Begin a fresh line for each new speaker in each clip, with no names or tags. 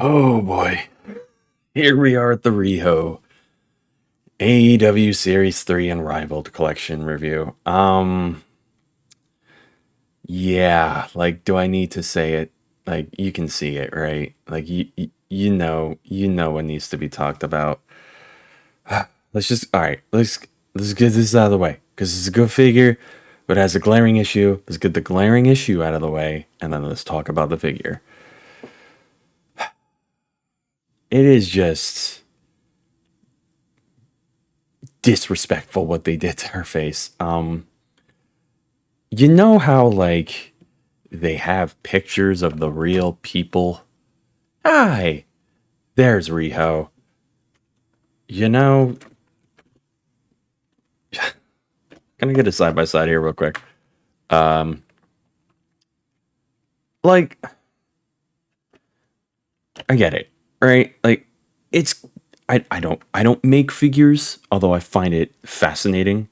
Oh boy. Here we are at the Riho AEW Series 3 Unrivaled collection review. Yeah, like do I need to say it? Like you can see it, right? Like you know what needs to be talked about. Let's just all right, let's get this out of the way cuz it's a good figure, but it has a glaring issue. Let's get the glaring issue out of the way and then let's talk about the figure. It is just disrespectful what they did to her face. You know how like they have pictures of the real people? Hi, there's Riho. You know, gonna get a side by side here real quick. Um, like I get it, right? Like it's I don't make figures, although I find it fascinating.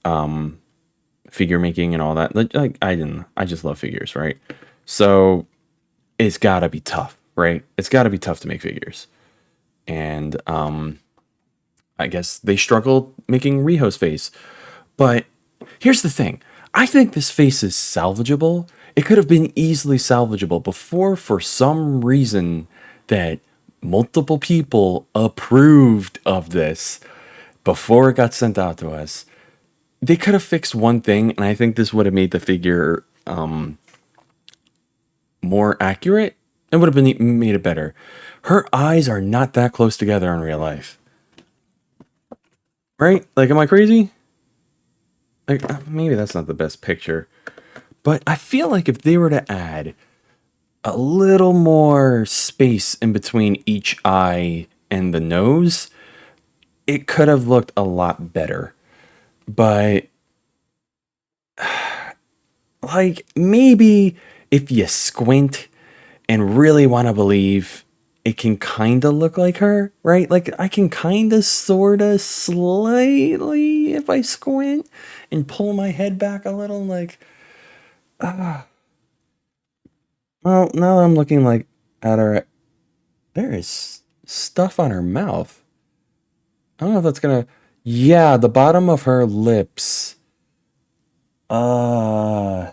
Um, Figure making and all that. Like I just love figures, right? So it's gotta be tough, right? It's gotta be tough to make figures. And I guess they struggled making Riho's face. But here's the thing. I think this face is salvageable. It could have been easily salvageable before, for some reason, that multiple people approved of this before it got sent out to us. They could have fixed one thing, and I think this would have made the figure more accurate. It would have been made it better. Her eyes are not that close together in real life, right? Like, am I crazy? Like, maybe that's not the best picture, but I feel like if they were to add a little more space in between each eye and the nose, it could have looked a lot better. But like maybe if you squint and really want to believe, it can kind of look like her, right? Like I can kind of, sort of, slightly, if I squint and pull my head back a little, like, ah. Well, now that I'm looking like at her, there is stuff on her mouth. I don't know if that's gonna. Yeah, the bottom of her lips. Uh,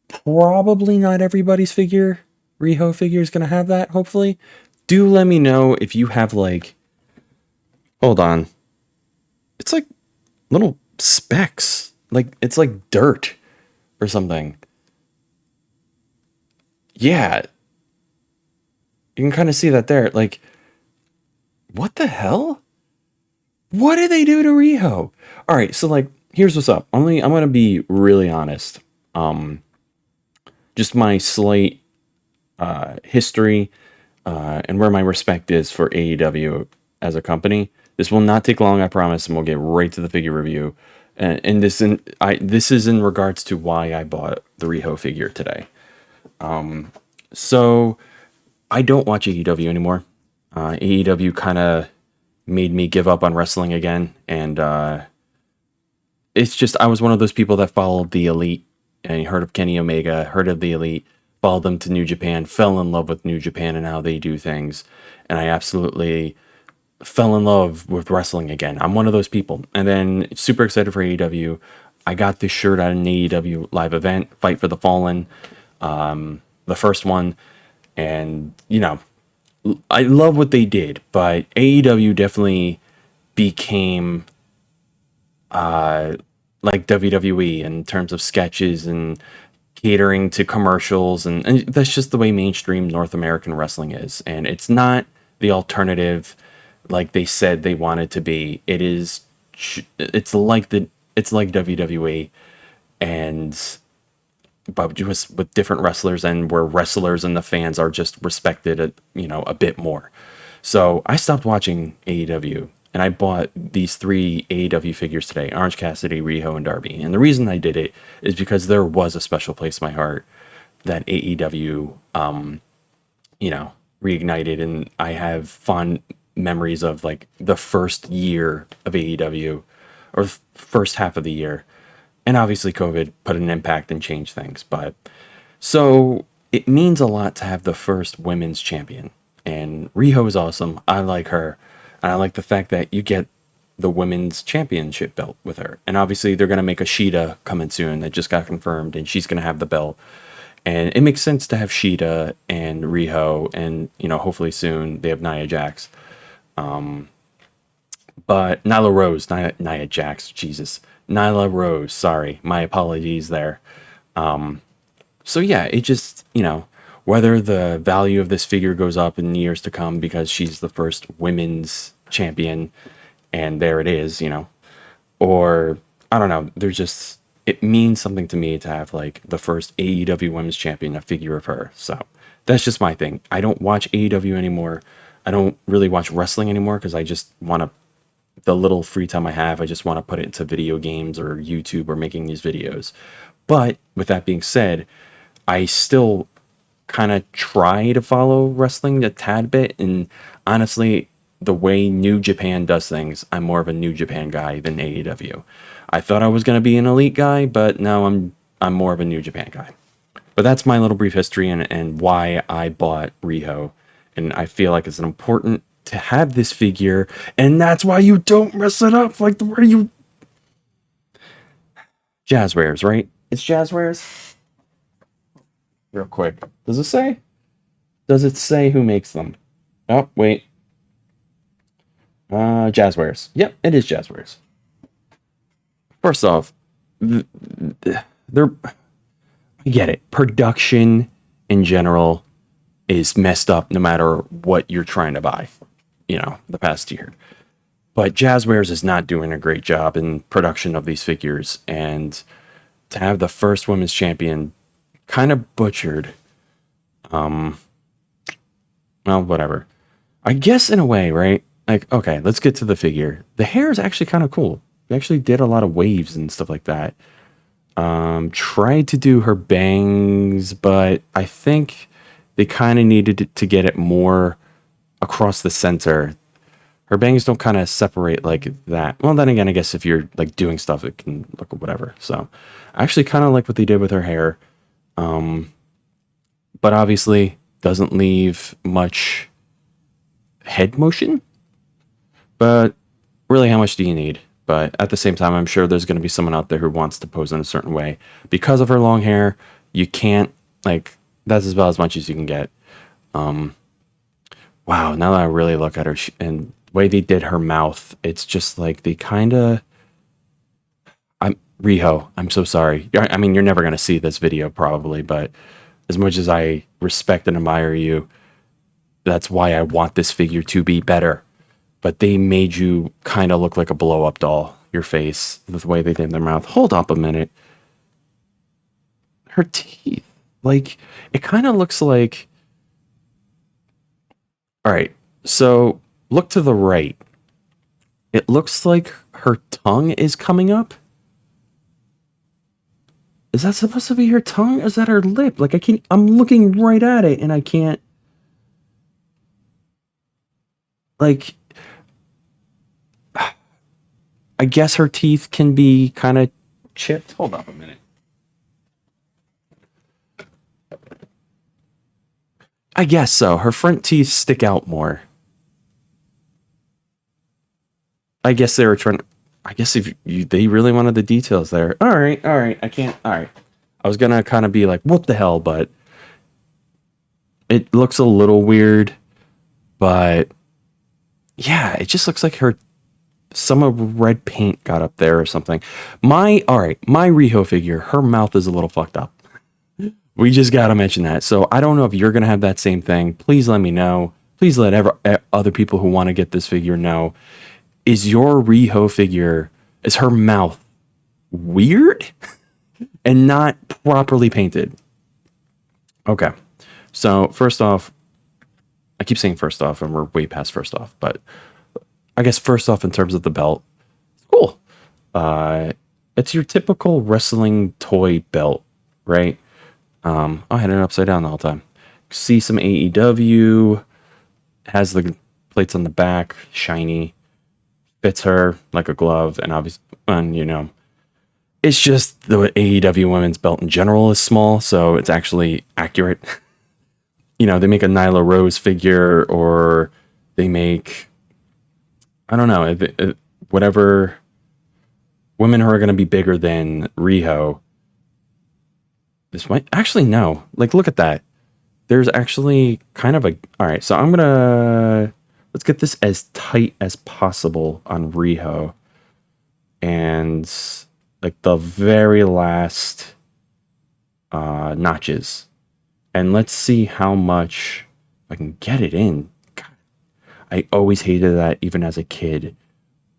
Probably not everybody's figure. Riho figure is gonna have that. Hopefully, do let me know if you have like. Hold on, it's like little specks. Like it's like dirt or something. Yeah, you can kind of see that there. Like, what the hell? What did they do to Riho? All right, so like, here's what's up. I'm gonna be really honest. Um, just my slight history and where my respect is for AEW as a company. This will not take long, I promise, and we'll get right to the figure review. And this is in regards to why I bought the Riho figure today. So I don't watch AEW anymore. AEW kind of made me give up on wrestling again, and it's just I was one of those people that followed the Elite and heard of Kenny Omega, heard of the Elite, followed them to New Japan, fell in love with New Japan and how they do things, and I absolutely fell in love with wrestling again. I'm one of those people, and then super excited for AEW. I got this shirt at an AEW live event, Fight for the Fallen, the first one, and I love what they did, but AEW definitely became like WWE in terms of sketches and catering to commercials, and that's just the way mainstream North American wrestling is. And it's not the alternative like they said they wanted to be. It's like WWE, and but just with different wrestlers, and where wrestlers and the fans are just respected a bit more. So I stopped watching AEW and I bought these three AEW figures today: Orange Cassidy, Riho, and Darby. And the reason I did it is because there was a special place in my heart that AEW, reignited. And I have fond memories of like the first year of AEW, or first half of the year. And obviously, COVID put an impact and changed things. But so it means a lot to have the first women's champion. And Riho is awesome. I like her. And I like the fact that you get the women's championship belt with her. And obviously they're gonna make a Sheeta coming soon that just got confirmed, and she's gonna have the belt. And it makes sense to have Sheeta and Riho, and hopefully soon they have Nia Jax. But Nyla Rose, Nia Jax, Jesus, Nyla Rose. Sorry, my apologies there. So yeah, it just whether the value of this figure goes up in years to come because she's the first women's champion, and there it is, or I don't know. There's just it means something to me to have like the first AEW Women's Champion, a figure of her. So that's just my thing. I don't watch AEW anymore. I don't really watch wrestling anymore because I just want to the little free time I have, I just want to put it into video games or YouTube or making these videos. But with that being said, I still kind of try to follow wrestling a tad bit. And honestly, the way New Japan does things, I'm more of a New Japan guy than AEW. I thought I was going to be an elite guy, but now I'm more of a New Japan guy. But that's my little brief history and why I bought Riho. And I feel like it's important to have this figure, and that's why you don't mess it up like the way you Jazzwares, right? It's Jazzwares. Real quick. Does it say? Does it say who makes them? Oh, wait. Jazzwares. Yep, it is Jazzwares. First off, they're I get it. Production in general is messed up no matter what you're trying to buy, the past year. But Jazzwares is not doing a great job in production of these figures. And to have the first women's champion kind of butchered, well, whatever. I guess in a way, right? Like, okay, let's get to the figure. The hair is actually kind of cool. They actually did a lot of waves and stuff like that. Tried to do her bangs, but I think they kind of needed to get it more across the center. Her bangs don't kind of separate like that. Well, then again, I guess if you're like doing stuff, it can look whatever. So I actually kind of like what they did with her hair. But obviously doesn't leave much head motion. But really, how much do you need? But at the same time, I'm sure there's going to be someone out there who wants to pose in a certain way. Because of her long hair, you can't, like, that's about as much as you can get. Wow, now that I really look at her, and the way they did her mouth, it's just like they kind of... Riho, I'm so sorry. I mean, you're never going to see this video probably, but as much as I respect and admire you, that's why I want this figure to be better. But they made you kind of look like a blow-up doll, your face, the way they did their mouth. Hold up a minute. Her teeth. Like, it kind of looks like... All right, so look to the right. It looks like her tongue is coming up. Is that supposed to be her tongue? Is that her lip? Like, I'm looking right at it, and I can't... Like... I guess her teeth can be kind of chipped. Hold up a minute. I guess so. Her front teeth stick out more. I guess they were trying to... I guess if they really wanted the details there. All right. I can't... All right. I was going to kind of be like, what the hell? But it looks a little weird. But yeah, it just looks like her... Some of red paint got up there or something. My Riho figure, her mouth is a little fucked up. We just got to mention that. So I don't know if you're going to have that same thing. Please let me know. Please let other people who want to get this figure know. Is your Riho figure, is her mouth weird and not properly painted? Okay. So first off, I keep saying first off, and we're way past first off, but I guess first off, in terms of the belt, it's cool. It's your typical wrestling toy belt, right? I had it upside down the whole time. See some AEW, has the plates on the back, shiny, fits her like a glove, and obviously, it's just the AEW women's belt in general is small, so it's actually accurate. they make a Nyla Rose figure, or they make, I don't know, whatever women who are going to be bigger than Riho. This might actually, no. Like, look at that. There's actually kind of a. All right, so let's get this as tight as possible on Riho, and like the very last notches, and let's see how much I can get it in. God, I always hated that, even as a kid.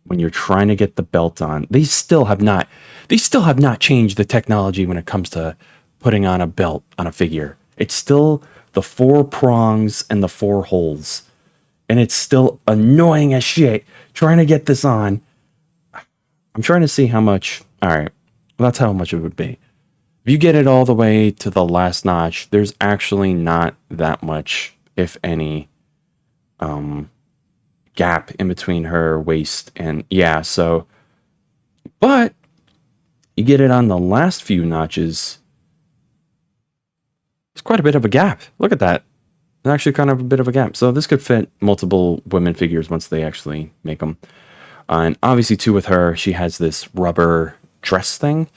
When you're trying to get the belt on, they still have not changed the technology when it comes to putting on a belt on a figure. It's still the 4 prongs and the 4 holes, and it's still annoying as shit trying to get this on. I'm trying to see how much. All right, well, that's how much it would be. If you get it all the way to the last notch, there's actually not that much, if any, gap in between her waist and, yeah, so, but you get it on the last few notches, it's quite a bit of a gap. Look at that. It's actually kind of a bit of a gap. So this could fit multiple women figures once they actually make them. And obviously, too, with her, she has this rubber dress thing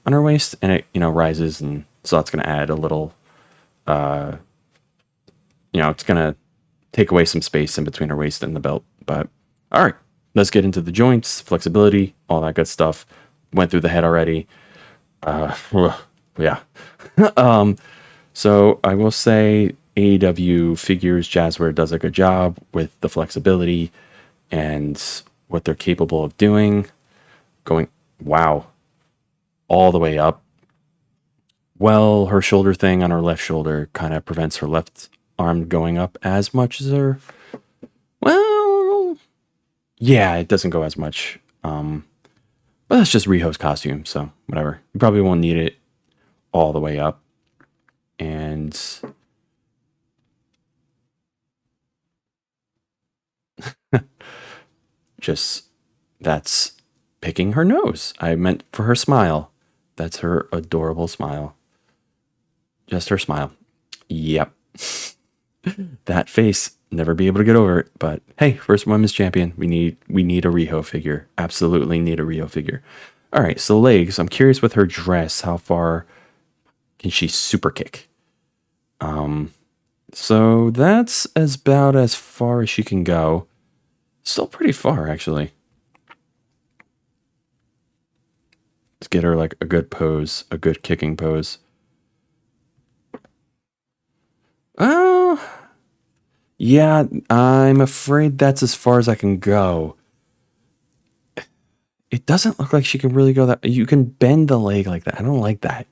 on her waist, and it, rises, and so that's going to add a little, it's going to take away some space in between her waist and the belt. But all right, let's get into the joints, flexibility, all that good stuff. Went through the head already. Yeah. So I will say AEW Figures Jazzware does a good job with the flexibility and what they're capable of doing. Going, wow, all the way up. Well, her shoulder thing on her left shoulder kind of prevents her left arm going up as much as her. Well, yeah, it doesn't go as much. But that's just Riho's costume, so whatever. You probably won't need it all the way up. And just, that's picking her nose. I meant for her smile. That's her adorable smile. Just her smile. Yep. That face, never be able to get over it. But hey, first women's champion. We need a Riho figure. Absolutely need a Riho figure. All right, so legs. I'm curious with her dress, how far can she super kick? So that's about as far as she can go. Still pretty far, actually. Let's get her like a good pose, a good kicking pose. Oh, yeah, I'm afraid that's as far as I can go. It doesn't look like she can really go that. You can bend the leg like that. I don't like that.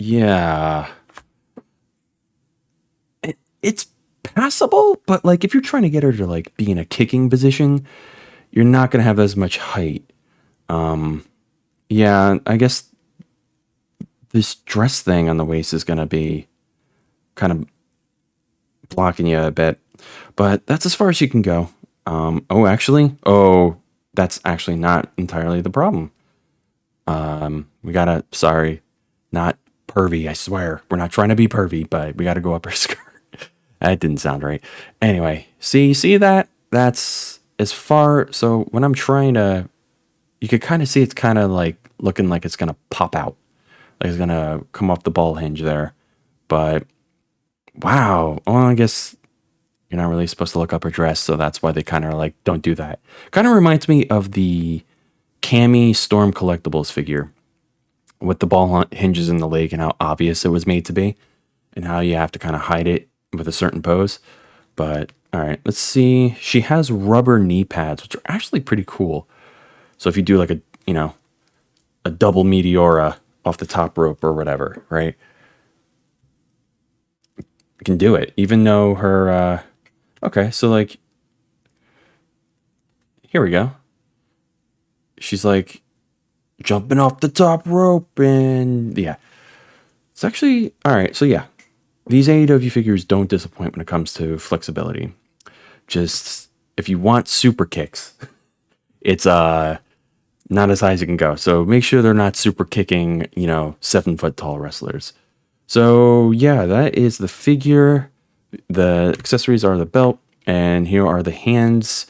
Yeah. It's passable, but like if you're trying to get her to like be in a kicking position, you're not going to have as much height. Yeah, I guess this dress thing on the waist is going to be kind of blocking you a bit, but that's as far as you can go. That's actually not entirely the problem. Sorry, not pervy, I swear. We're not trying to be pervy, but we got to go up her skirt. That didn't sound right. Anyway, see that? That's as far. So when I'm trying to, you could kind of see it's kind of like looking like it's going to pop out. Like it's going to come off the ball hinge there. But wow. Well, I guess you're not really supposed to look up her dress. So that's why they kind of like, don't do that. Kind of reminds me of the Cammy Storm Collectibles figure with the ball hinges in the leg and how obvious it was made to be and how you have to kind of hide it with a certain pose. But all right, let's see. She has rubber knee pads, which are actually pretty cool. So if you do like a double Meteora off the top rope or whatever, right? You can do it, even though her, okay, so like, here we go. She's like jumping off the top rope and yeah. It's actually, all right, so yeah. These AEW figures don't disappoint when it comes to flexibility. Just, if you want super kicks, it's not not as high as you can go. So make sure they're not super kicking, 7 foot tall wrestlers. So yeah, that is the figure. The accessories are the belt, and here are the hands.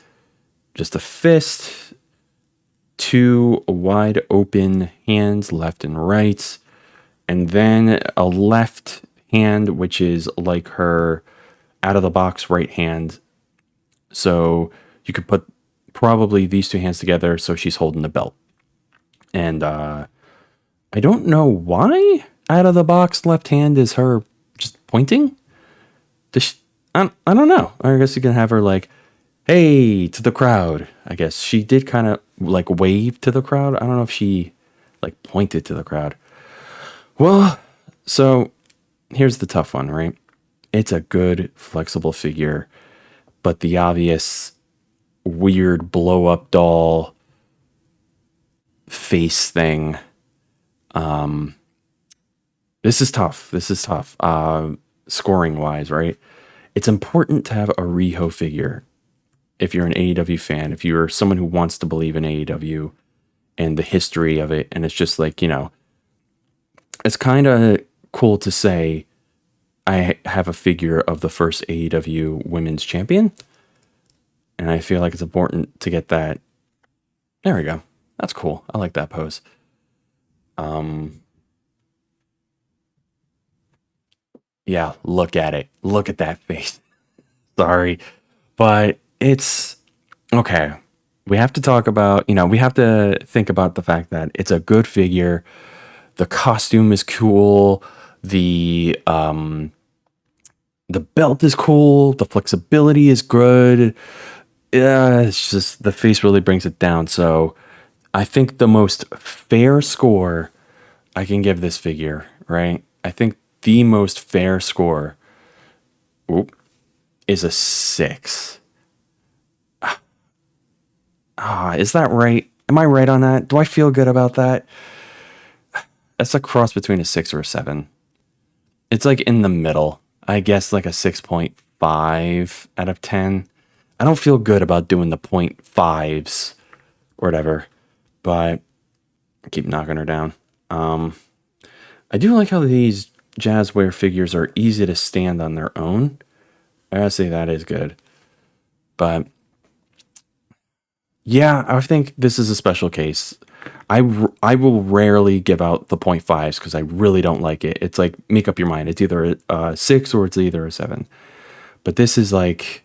Just a fist, two wide open hands, left and right, and then a left hand, which is like her out of the box right hand. So you could put probably these two hands together so she's holding the belt. And I don't know why out of the box left hand is her just pointing. I don't know. I guess you can have her like, hey, to the crowd. I guess she did kind of like wave to the crowd. I don't know if she like pointed to the crowd. Well, so here's the tough one, right? It's a good flexible figure, but the obvious weird blow up doll face thing. This is tough. This is tough. Scoring wise, right? It's important to have a Riho figure if you're an AEW fan, if you're someone who wants to believe in AEW and the history of it. And it's just like, it's kind of cool to say I have a figure of the first AEW women's champion. And I feel like it's important to get that. There we go. That's cool. I like that pose. Yeah, look at it. Look at that face. Sorry. But it's okay. We have to talk about, we have to think about the fact that it's a good figure. The costume is cool. The belt is cool. The flexibility is good. Yeah, it's just the face really brings it down. So I think the most fair score I can give this figure, right? I think the most fair score is a 6. Is that right? Am I right on that? Do I feel good about that? That's a cross between a 6 or a 7. It's like in the middle. I guess like a 6.5 out of 10. I don't feel good about doing the 0.5s or whatever, but I keep knocking her down. I do like how these Jazzware figures are easy to stand on their own. I gotta say that is good. But yeah, I think this is a special case. I will rarely give out the 0.5s because I really don't like it. It's like, make up your mind. It's either a 6 or it's either a 7. But this is like,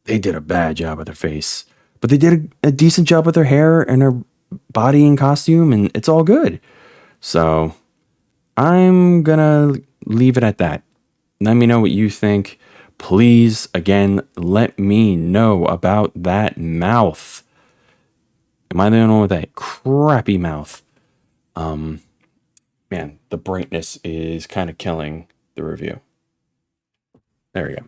they did a bad job with their face. But they did a decent job with their hair and their body and costume, and it's all good. So I'm gonna leave it at that. Let me know what you think. Please, again, let me know about that mouth. Am I the only one with that crappy mouth? Man, the brightness is kind of killing the review. There we go.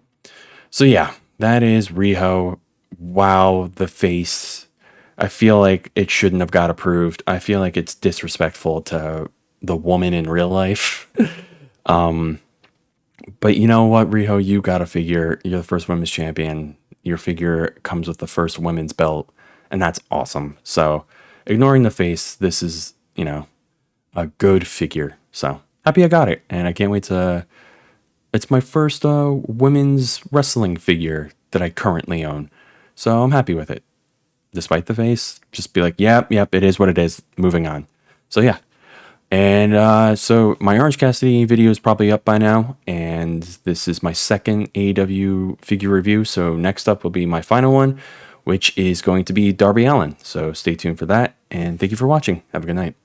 So yeah, that is Riho. Wow, the face. I feel like it shouldn't have got approved. I feel like it's disrespectful to the woman in real life. But you know what, Riho, you got a figure. You're the first women's champion. Your figure comes with the first women's belt, and that's awesome. So, ignoring the face, this is, a good figure. So, happy I got it, and I can't wait to. It's my first women's wrestling figure that I currently own. So, I'm happy with it. Despite the face, just be like, yep, it is what it is. Moving on. So, yeah. And so my Orange Cassidy video is probably up by now, and this is my second AEW figure review. So next up will be my final one, which is going to be Darby Allin. So stay tuned for that, and thank you for watching. Have a good night.